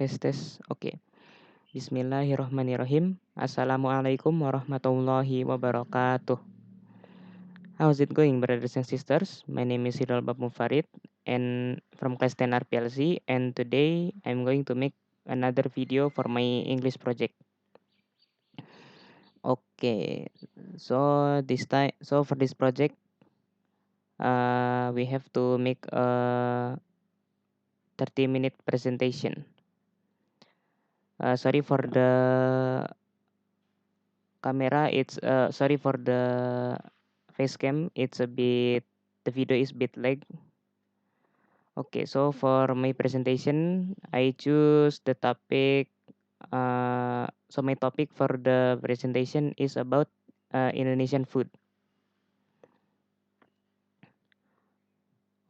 Tes tes. Oke. Bismillahirrahmanirrahim. Assalamualaikum warahmatullahi wabarakatuh. How's it going, brothers and sisters? My name is Hidal Bab Mufarid and from class 10 RPLC, and today I'm going to make another video for my English project. Okay. So for this project, we have to make a 30-minute presentation. Sorry for the camera, sorry for the face cam, the video is a bit lag. Okay, so for my presentation I choose the topic. So my topic for the presentation is about Indonesian food.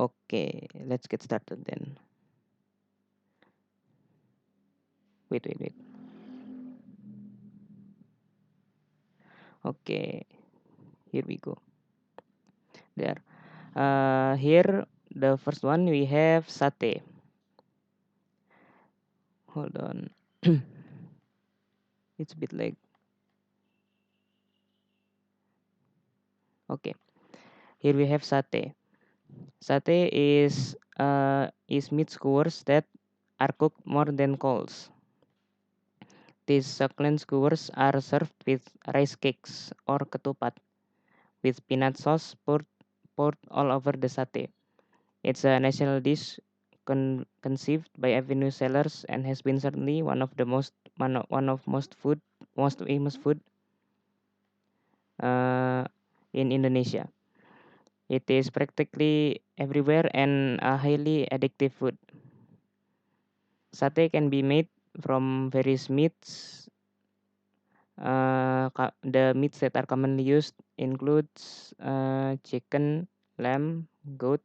Okay, let's get started then. Wait. Okay, here we go. There. Here the first one we have satay. Hold on. It's a bit lag. Okay, here we have satay. Satay is meat skewers that are cooked more than coals. These succulent skewers are served with rice cakes or ketupat with peanut sauce poured all over the satay. It's a national dish conceived by Avenue Sellers and has been certainly one of most famous food uh, in Indonesia. It is practically everywhere and a highly addictive food. Satay can be made from various meats. The meats that are commonly used includes chicken, lamb, goat,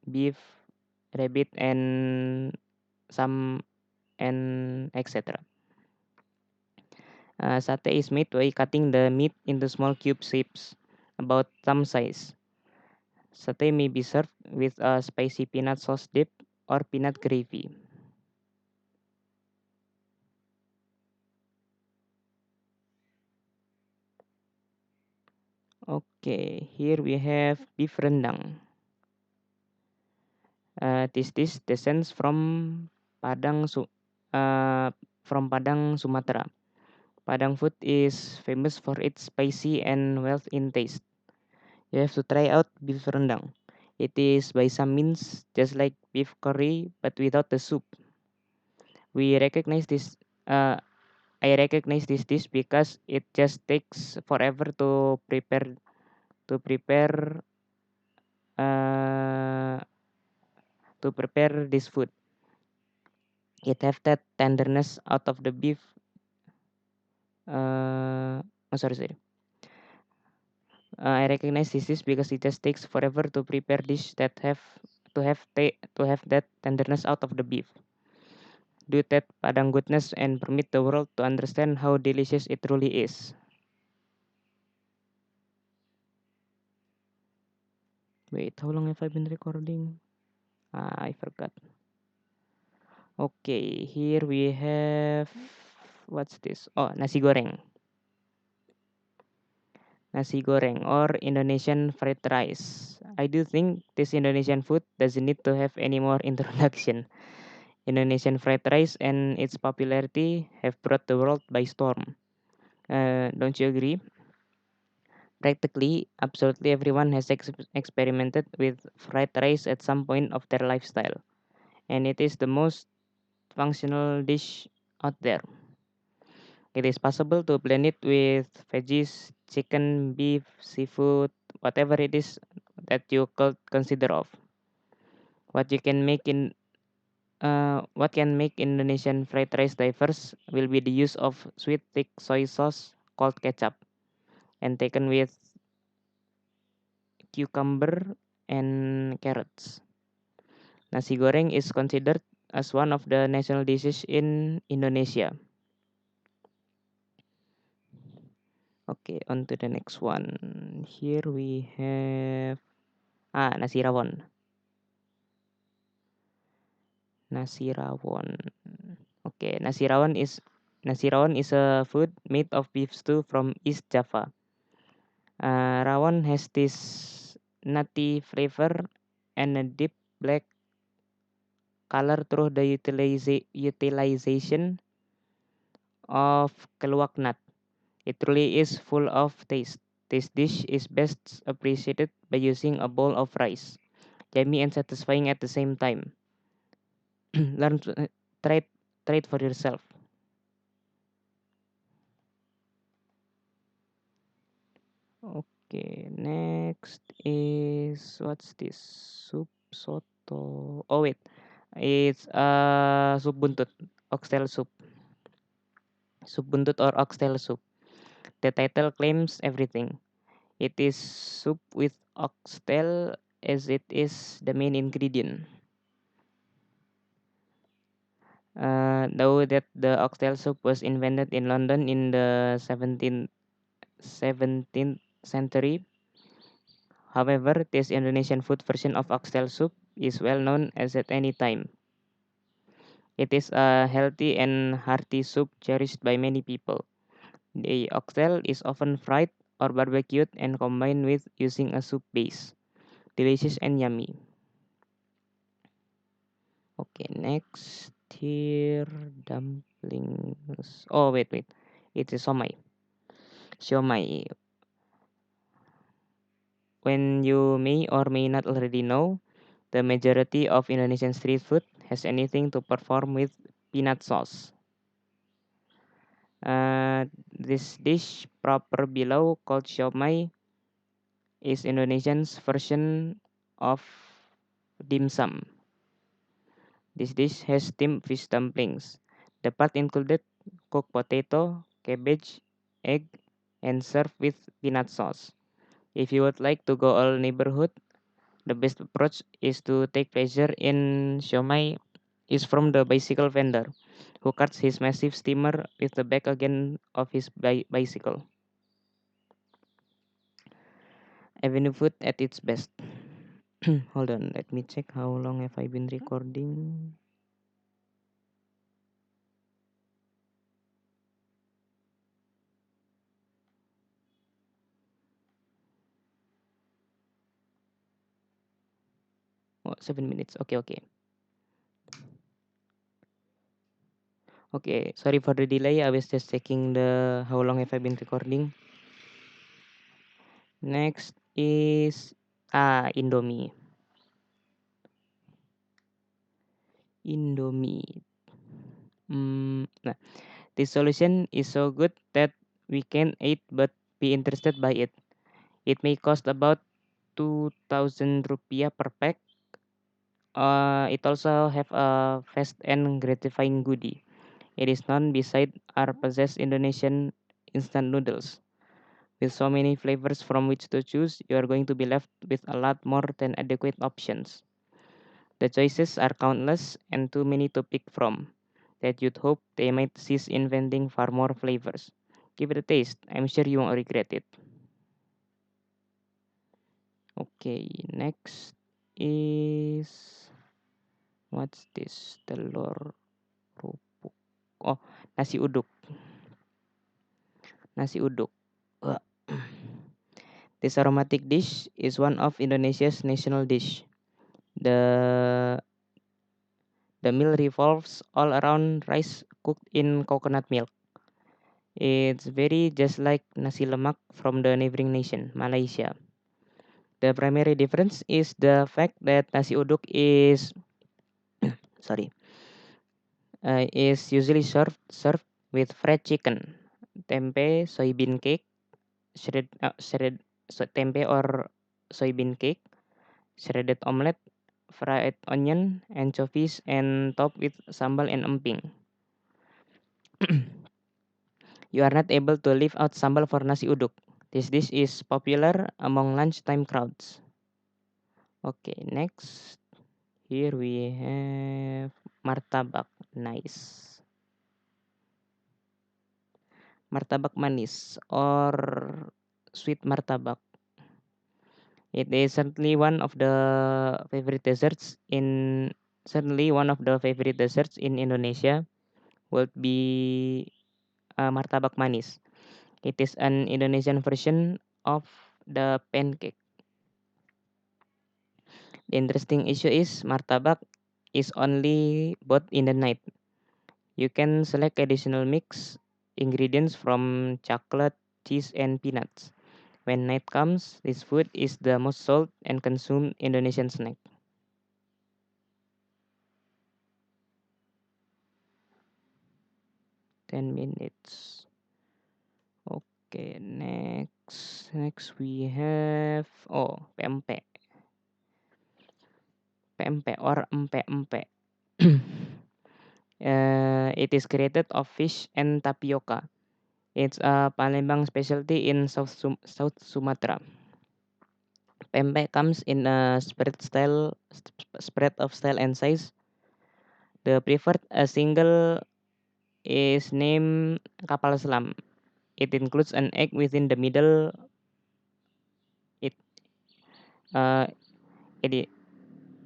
beef, rabbit, and some and etc. Satay is made by cutting the meat into small cube shapes, about thumb size. Satay may be served with a spicy peanut sauce dip or peanut gravy. Okay, here we have beef rendang. This dish descends Padang, Su- from Padang, Sumatera. Padang food is famous for its spicy and wealth in taste. You have to try out beef rendang. It is by some means just like beef curry, but without the soup. We recognize this. Uh, I recognize this dish because it just takes forever to prepare uh, to prepare this food. It have that tenderness out of the beef. Sorry. I recognize this dish because it just takes forever to prepare dish that to have that tenderness out of the beef. Do that padang goodness and permit the world to understand how delicious it truly is. Wait, how long have I been recording? I forgot. Okay, here we have what's this? Oh, nasi goreng. Nasi goreng or Indonesian fried rice. I do think this Indonesian food doesn't need to have any more introduction. Indonesian fried rice and its popularity have brought the world by storm. Don't you agree? Practically, absolutely everyone has experimented with fried rice at some point of their lifestyle, and it is the most functional dish out there. It is possible to blend it with veggies, chicken, beef, seafood, whatever it is that you could consider of. What you can make in what can make Indonesian fried rice diverse will be the use of sweet thick soy sauce called ketchup and taken with cucumber and carrots. Nasi goreng is considered as one of the national dishes in Indonesia. Okay, on to the next one. Here we have nasi rawon. Nasi rawon. Okay, nasi rawon is a food made of beef stew from East Java. Rawon has this nutty flavor and a deep black color through the utilization of keluak nut. It truly is full of taste. This dish is best appreciated by using a bowl of rice, yummy and satisfying at the same time. Learn to, try it, try it for yourself. Okay, next is what's this? Soup soto. Oh wait, it's soup buntut, oxtail soup, soup buntut or oxtail soup. The title claims everything. It is soup with oxtail as it is the main ingredient. Though that the oxtail soup was invented in London in the 17th century, however, this Indonesian food version of oxtail soup is well known as at any time. It is a healthy and hearty soup cherished by many people. The oxtail is often fried or barbecued and combined with using a soup base. Delicious and yummy. Okay, next here dumplings. Oh wait. It is somai. Siomai. When you may or may not already know, the majority of Indonesian street food has anything to perform with peanut sauce. This dish, proper below called siomai, is Indonesian's version of dim sum. This dish has steamed fish dumplings. The part included cooked potato, cabbage, egg, and served with peanut sauce. If you would like to go all neighborhood, the best approach is to take pleasure in siomai is from the bicycle vendor who cuts his massive steamer with the back again of his bicycle. Avenue food at its best. Hold on, let me check how long have I been recording. Oh, 7 minutes. Okay. Okay, sorry for the delay. I was just checking the how long have I been recording. Next is Indomie. Indomie. Nah, this solution is so good that we can eat but be interested by it. It may cost about 2,000 rupiah per pack. It also have a fast and gratifying goodie. It is none beside our possessed Indonesian instant noodles. With so many flavors from which to choose, you are going to be left with a lot more than adequate options. The choices are countless and too many to pick from, that you'd hope they might cease inventing far more flavors. Give it a taste, I'm sure you won't regret it. Okay, next is what's this? Telur rupuk. Oh, nasi uduk. Nasi uduk. Ugh. This aromatic dish is one of Indonesia's national dish. The the meal revolves all around rice cooked in coconut milk. It's very just like nasi lemak from the neighboring nation, Malaysia. The primary difference is the fact that nasi uduk sorry is usually served with fried chicken, tempe, soybean cake, tempe or soybean cake, shredded omelette, fried onion, anchovies, and topped with sambal and emping. You are not able to leave out sambal for nasi uduk. This dish is popular among lunchtime crowds. Okay, next. Here we have martabak. Nice. Martabak manis or sweet martabak. It is favorite desserts in certainly one of the favorite desserts in Indonesia. would be martabak manis. It is an Indonesian version of the pancake. The interesting issue is martabak is only bought in the night. You can select additional mix ingredients from chocolate, cheese, and peanuts. When night comes, this food is the most sold and consumed Indonesian snack. 10 minutes. Okay, next we have PMP. PMP or empe-empe. It is created of fish and tapioca. It's a Palembang specialty in South Sumatra. Pempek comes in a spread of style and size. The preferred a single is named kapal selam. It includes an egg within the middle. It uh, it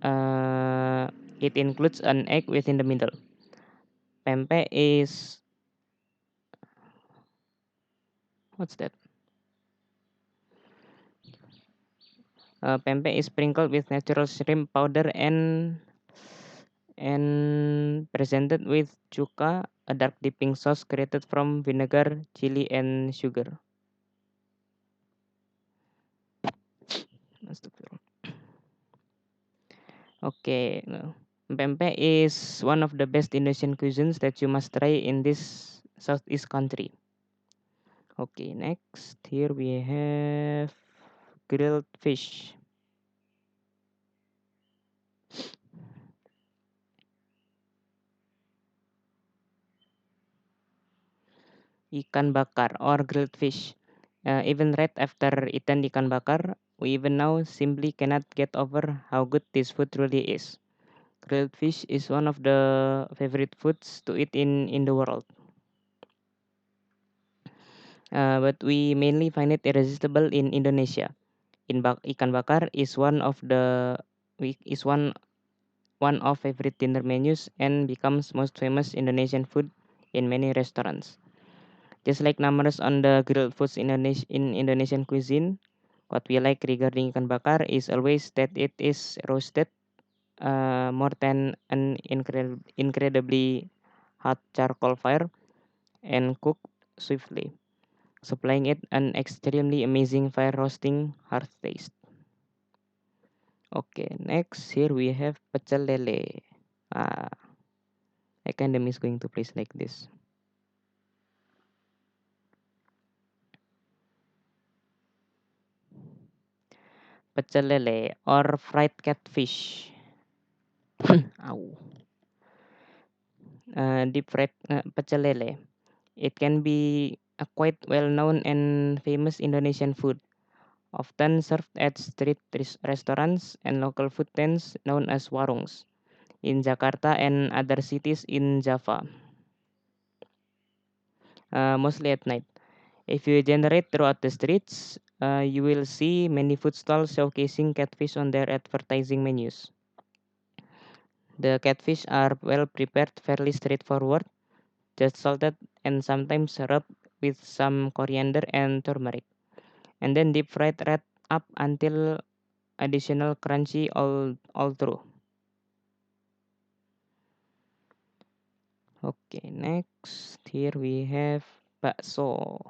uh, it includes an egg within the middle. Pempek is what's that? Pempek is sprinkled with natural shrimp powder and presented with chuka, a dark dipping sauce created from vinegar, chili, and sugar. Okay, no. Pempek is one of the best Indonesian cuisines that you must try in this southeast country. Okay, next here we have grilled fish, ikan bakar or grilled fish. Even right after eaten ikan bakar, we even now simply cannot get over how good this food really is. Grilled fish is one of the favorite foods to eat in the world. But we mainly find it irresistible in Indonesia. Ikan bakar is one of favorite dinner menus and becomes most famous Indonesian food in many restaurants. Just like numbers on the grilled foods in Indonesian cuisine, what we like regarding ikan bakar is always that it is roasted more than an incredibly hot charcoal fire and cooked swiftly, supplying it an extremely amazing fire roasting hearth taste. Okay, next here we have pecel lele. Ah, I kinda miss going to place like this. Pecel lele or fried catfish. Ow. Deep fried pecel lele. It can be a quite well-known and famous Indonesian food, often served at street restaurants and local food tents known as warungs in Jakarta and other cities in Java, mostly at night. If you generate throughout the streets, you will see many food stalls showcasing catfish on their advertising menus. The catfish are well prepared, fairly straightforward, just salted and sometimes rubbed with some coriander and turmeric, and then deep fried right up until additional crunchy all through. Okay, next here we have bakso.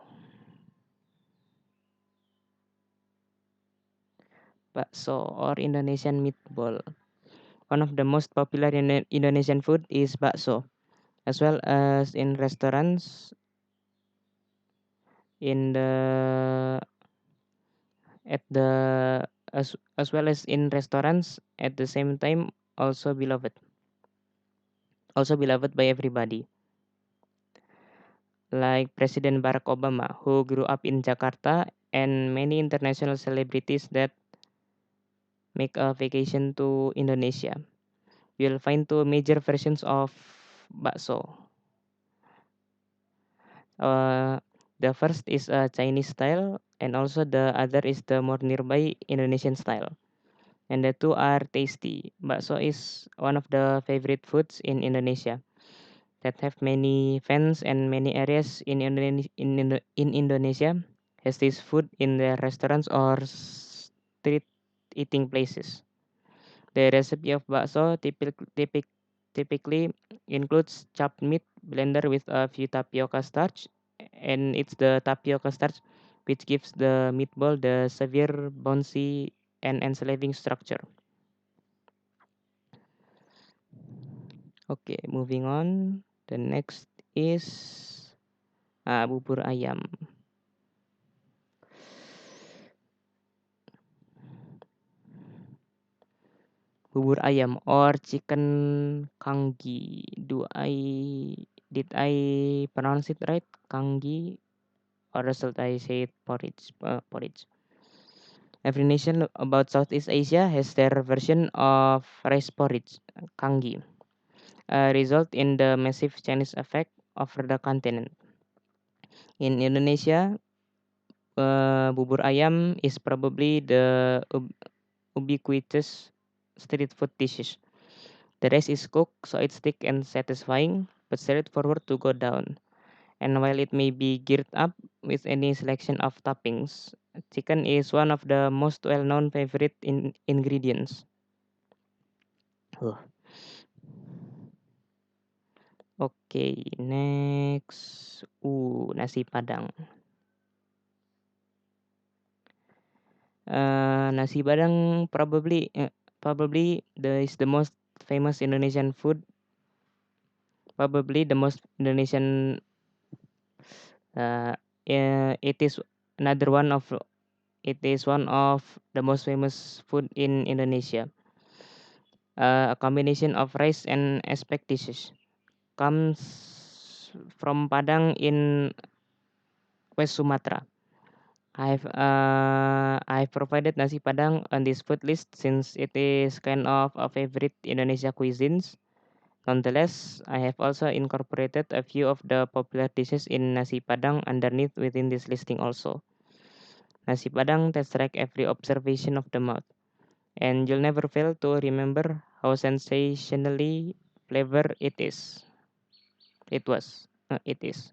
Bakso or Indonesian meatball. One of the most popular Indonesian food is bakso, as well as in restaurants in the at the as well as in restaurants at the same time also beloved by everybody, like President Barack Obama, who grew up in Jakarta, and many international celebrities that make a vacation to Indonesia. You'll find two major versions of bakso. Uh, the first is a Chinese style, and also the other is the more nearby Indonesian style. And the two are tasty. Bakso is one of the favorite foods in Indonesia. that have many fans and many areas in Indonesia has this food in their restaurants or street eating places. The recipe of bakso typically includes chopped meat blended with a few tapioca starch, and it's the tapioca starch which gives the meatball the severe bouncy and enslaving structure. Okay, moving on. The next is bubur ayam. Bubur ayam or chicken kangi. Did I pronounce it right? Kangi, or should I say it porridge? Porridge. Every nation about Southeast Asia has their version of rice porridge, kangi, result in the massive Chinese effect over the continent. In Indonesia, bubur ayam is probably the ubiquitous street food dishes. The rice is cooked so it's thick and satisfying, but straightforward to go down. And while it may be geared up with any selection of toppings, chicken is one of the most well-known favorite ingredients. Huh. Okay, next. Nasi Padang. Nasi Padang probably is the most famous Indonesian food. Probably the most Indonesian. It is another one of it is one of the most famous food in Indonesia. A combination of rice and aspect dishes comes from Padang in West Sumatra. I've provided nasi Padang on this food list since it is kind of a favorite Indonesia cuisines. Nonetheless, I have also incorporated a few of the popular dishes in nasi Padang underneath within this listing also. Nasi Padang tastes like every observation of the mouth, and you'll never fail to remember how sensationally flavor it is. It was. It is.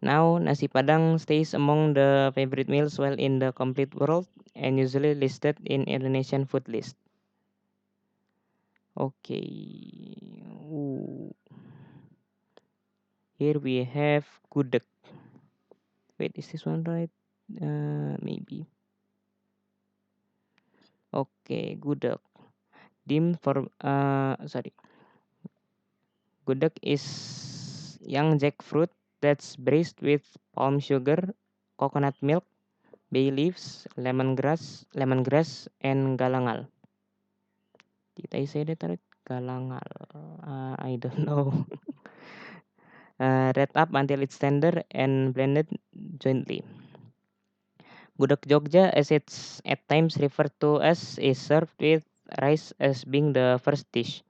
Now, nasi padang stays among the favorite meals while in the complete world and usually listed in Indonesian food list. Okay. Here we have gudeg. Wait, is this one right? Maybe. Okay, gudeg. Dim for sorry. Gudeg is young jackfruit that's braised with palm sugar, coconut milk, bay leaves, lemongrass, and galangal. Did I say that right? Galangal. I don't know. Red up until it's tender and blended jointly. Gudeg Jogja, as it's at times referred to as, is served with rice as being the first dish,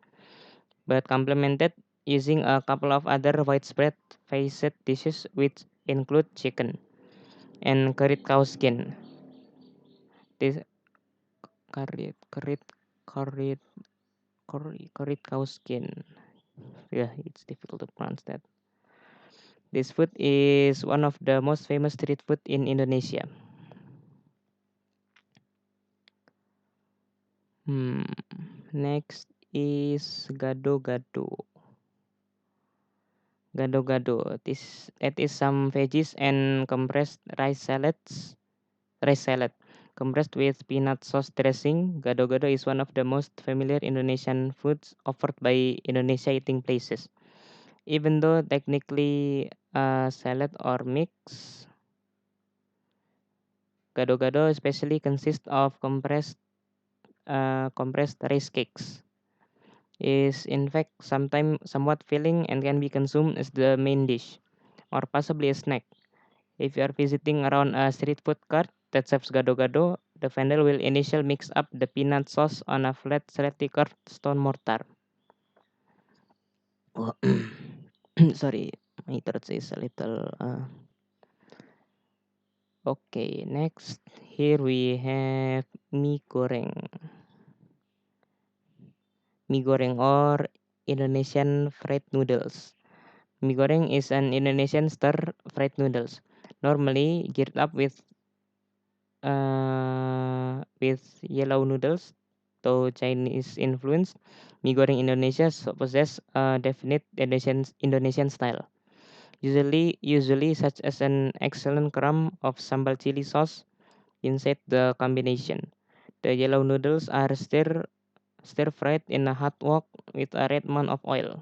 but complemented using a couple of other widespread facet dishes which include chicken and curried cow skin. This curried curried curried cow skin. Yeah, it's difficult to pronounce that. This food is one of the most famous street food in Indonesia. Hmm. Next is gado-gado. Gado-gado. That is some veggies and compressed rice salad. Compressed with peanut sauce dressing, gado-gado is one of the most familiar Indonesian foods offered by Indonesia eating places. Even though technically a salad or mix, gado-gado especially consists of compressed rice cakes. Is in fact sometimes somewhat filling and can be consumed as the main dish or possibly a snack. If you are visiting around a street food cart that serves gado-gado, the vendor will initially mix up the peanut sauce on a flat slightly curved stone mortar. Oh, sorry, my throat is a little. Okay, next here we have mie goreng. Mie goreng or Indonesian fried noodles. Mie goreng is an Indonesian stir-fried noodles, normally geared up with yellow noodles. Though Chinese influence, mie goreng Indonesia possess a definite Indonesian style, usually such as an excellent crumb of sambal chili sauce inside the combination. The yellow noodles are stir fried in a hot wok with a red amount of oil,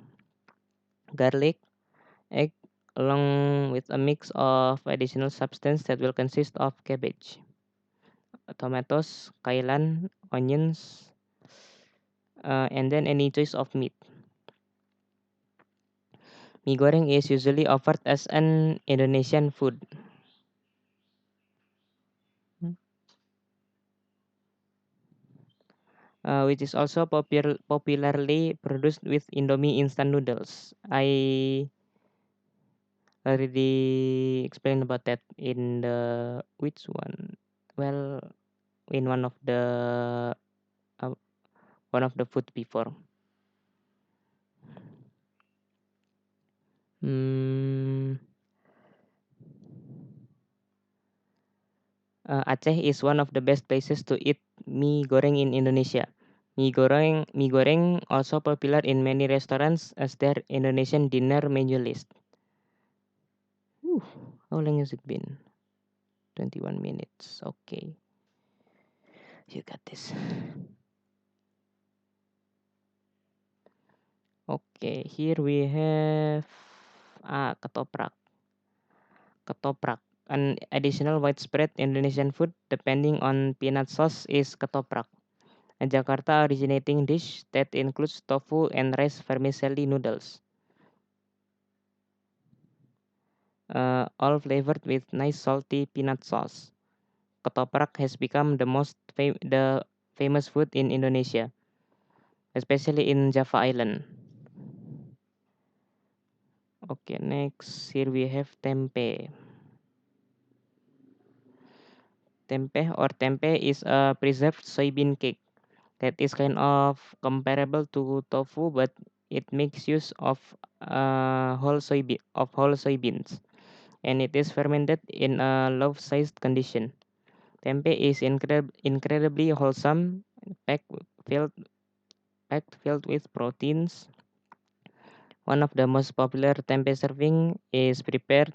garlic, egg, along with a mix of additional substance that will consist of cabbage, tomatoes, kailan, onions, and then any choice of meat. Mie goreng is usually offered as an Indonesian food, which is also popularly produced with Indomie instant noodles. I already explained about that in the which one? Well, in uh, one of the food before. Hmm, Aceh is one of the best places to eat mie goreng in Indonesia. Mie goreng also popular in many restaurants as their Indonesian dinner menu list. Whew, how long has it been? 21 minutes. Okay, you got this. Okay, here we have ketoprak. Ketoprak. An additional widespread Indonesian food depending on peanut sauce is ketoprak, a Jakarta originating dish that includes tofu and rice vermicelli noodles, all flavored with nice salty peanut sauce. Ketoprak has become the famous food in Indonesia, especially in Java Island. Okay, next here we have tempe. Tempe is a preserved soybean cake that is kind of comparable to tofu, but it makes use of whole soybeans, and it is fermented in a loaf-sized condition. Tempe is incredibly wholesome, packed filled filled with proteins. One of the most popular tempe serving is prepared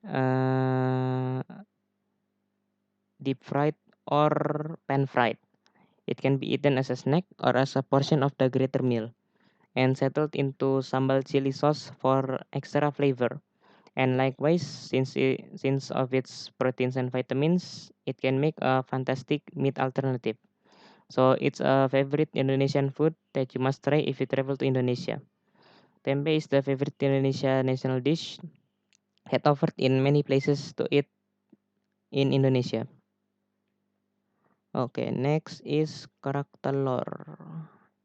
uh, deep fried or pan fried. It can be eaten as a snack or as a portion of the greater meal, and settled into sambal chili sauce for extra flavor. And likewise, since of its proteins and vitamins, it can make a fantastic meat alternative. So it's a favorite Indonesian food that you must try if you travel to Indonesia. Tempe is the favorite Indonesia national dish, head offered in many places to eat in Indonesia. Okay, next is kerak telur.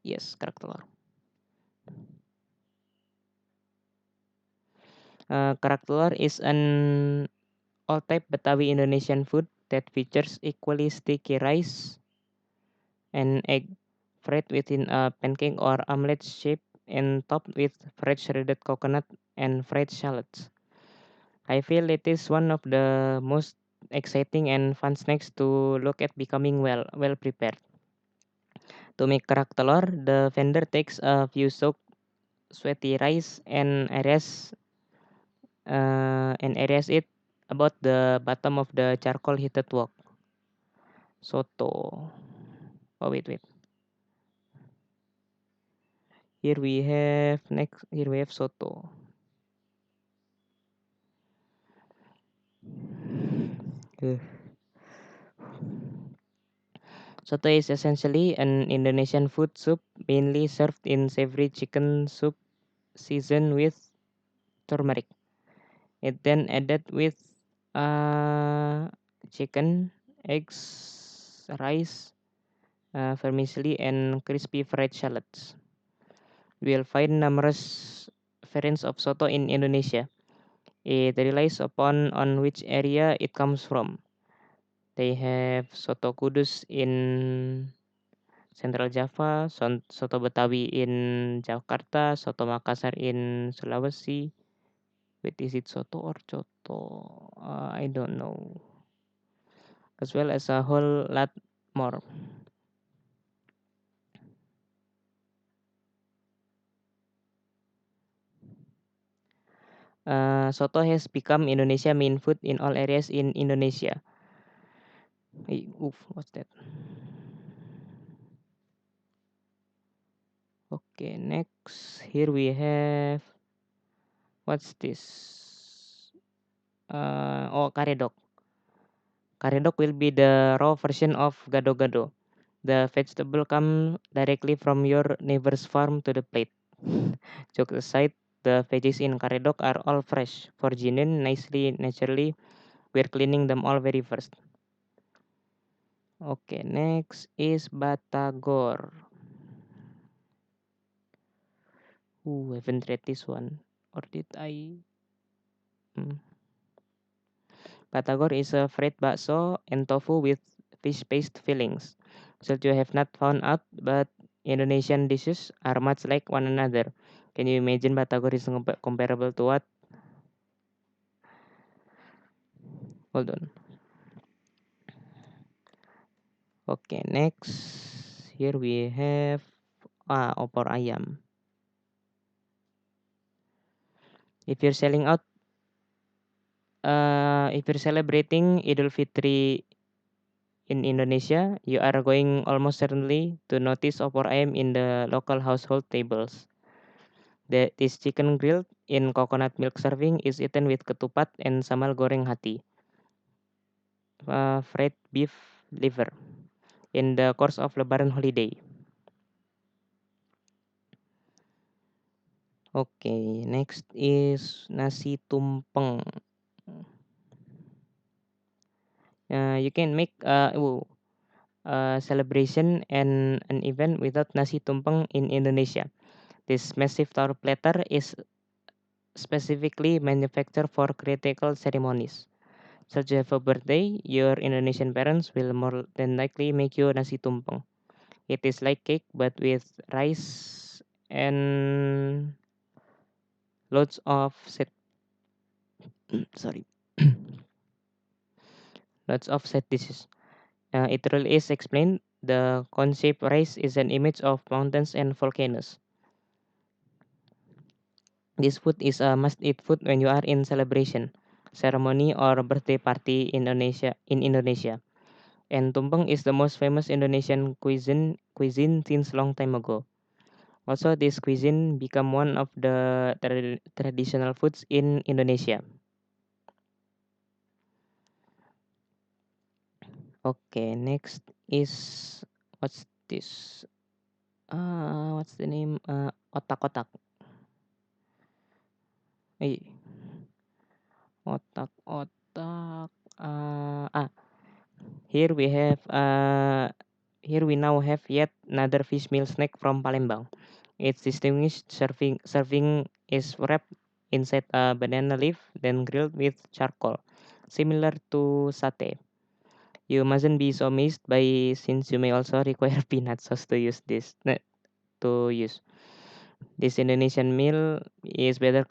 Yes, kerak telur. Kerak telur is an all-type Betawi Indonesian food that features equally sticky rice and egg fried within a pancake or omelette shape and topped with fresh shredded coconut and fried shallots. I feel it is one of the most exciting and fun snacks to look at becoming well prepared. To make kerak telur, the vendor takes a few soaked sweaty rice and areas it about the bottom of the charcoal heated wok. Soto. Oh wait. Here we have soto. Uh, Soto is essentially an Indonesian food soup mainly served in savory chicken soup seasoned with turmeric. It then added with uh, chicken, eggs, rice, vermicelli, and crispy fried shallots. We'll find numerous variants of soto in Indonesia. It relies upon on which area it comes from. They have soto kudus in Central Java, soto Betawi in Jakarta, soto Makassar in Sulawesi. Wait, is it soto or coto? I don't know. As well as a whole lot more. Soto has become Indonesia main food in all areas in Indonesia. What's that? Okay, next here we have what's this? Karedok. Karedok will be the raw version of gado-gado. The vegetable come directly from your neighbor's farm to the plate. Jokes aside, the veggies in karedok are all fresh, genuine, nicely, naturally. We're cleaning them all very first. Okay, next is Batagor. Haven't read this one. Or did I? Hmm. Batagor is a fried bakso and tofu with fish paste fillings. So you have not found out, but Indonesian dishes are much like one another. Can you imagine Batagor is comparable to what? Hold on. Okay, next. Here we have opor ayam. If you're selling out, if you're celebrating Idul Fitri in Indonesia, you are going almost certainly to notice opor ayam in the local household tables. This chicken grilled in coconut milk serving is eaten with ketupat and samal goreng hati, fried beef liver, in the course of Lebaran holiday. Okay, next is nasi tumpeng. You can make a celebration and an event without nasi tumpeng in Indonesia. This massive tower platter is specifically manufactured for critical ceremonies. Such as a birthday, your Indonesian parents will more than likely make you nasi tumpeng. It is like cake but with rice and loads of set sorry lots of set dishes. It really is explained. The concept rice is an image of mountains and volcanoes. This food is a must-eat food when you are in celebration, ceremony, or birthday party in Indonesia. And tumpeng is the most famous Indonesian cuisine since long time ago. Also, this cuisine become one of the traditional foods in Indonesia. Okay, next is what's this? What's the name? Otak-otak. Eh, otak-otak. Here we have here we now have yet another fish meal snack from Palembang. Its distinguished serving is wrapped inside a banana leaf, then grilled with charcoal, similar to satay. You mustn't be so amazed by since you may also require peanut sauce to use to use. This Indonesian meal is better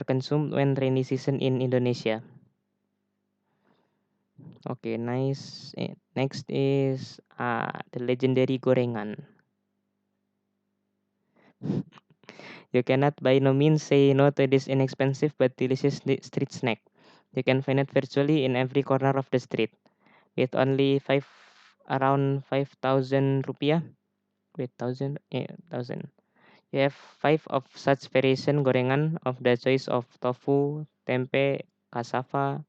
consumed when rainy season in Indonesia. Okay, nice. Next is the legendary gorengan. You cannot by no means say no to this inexpensive but delicious street snack. You can find it virtually in every corner of the street. With only around 5,000 rupiah. Wait, thousand. You have five of such variation gorengan of the choice of tofu, tempe, cassava,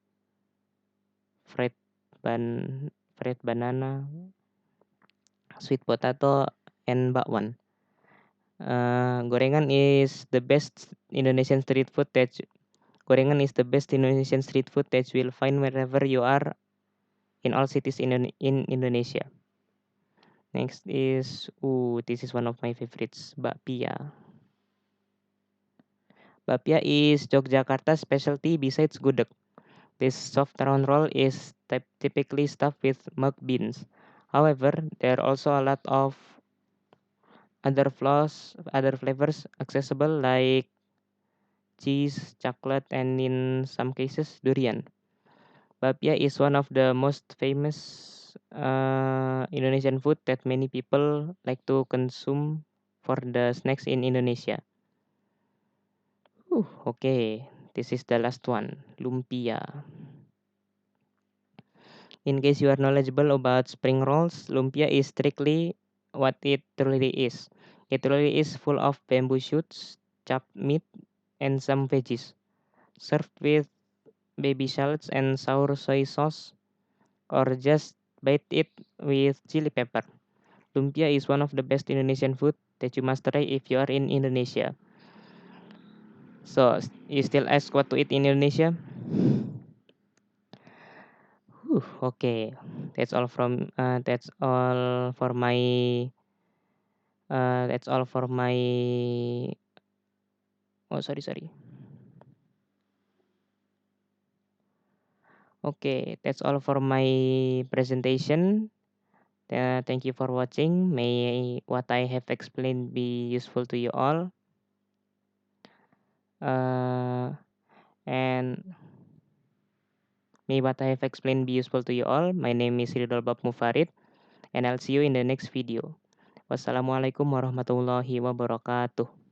fried fried banana, sweet potato, and bakwan. Gorengan is the best Indonesian street food that gorengan is the best Indonesian street food that you will find wherever you are in all cities in Indonesia. Next is this is one of my favorites, bakpia. Bakpia is Yogyakarta's specialty besides gudeg. This soft round roll is typically stuffed with mung beans. However, there are also a lot of other flavors accessible like cheese, chocolate, and in some cases durian. Bapia is one of the most famous Indonesian food that many people like to consume for the snacks in Indonesia. Okay, this is the last one, lumpia. In case you are knowledgeable about spring rolls, lumpia is strictly what it truly is. It truly is full of bamboo shoots, chopped meat, and some veggies, served with baby shallots and sour soy sauce, or just bite it with chili pepper. Lumpia is one of the best Indonesian food that you must try if you are in Indonesia. So, you still ask what to eat in Indonesia? Okay, that's all for my that's all for my oh sorry. Okay, that's all for my presentation. Thank you for watching. May what I have explained be useful to you all. Uh, and may what I have explained be useful to you all. My name is Ridol Bab Mufarid, and I'll see you in the next video. Wassalamualaikum warahmatullahi wabarakatuh.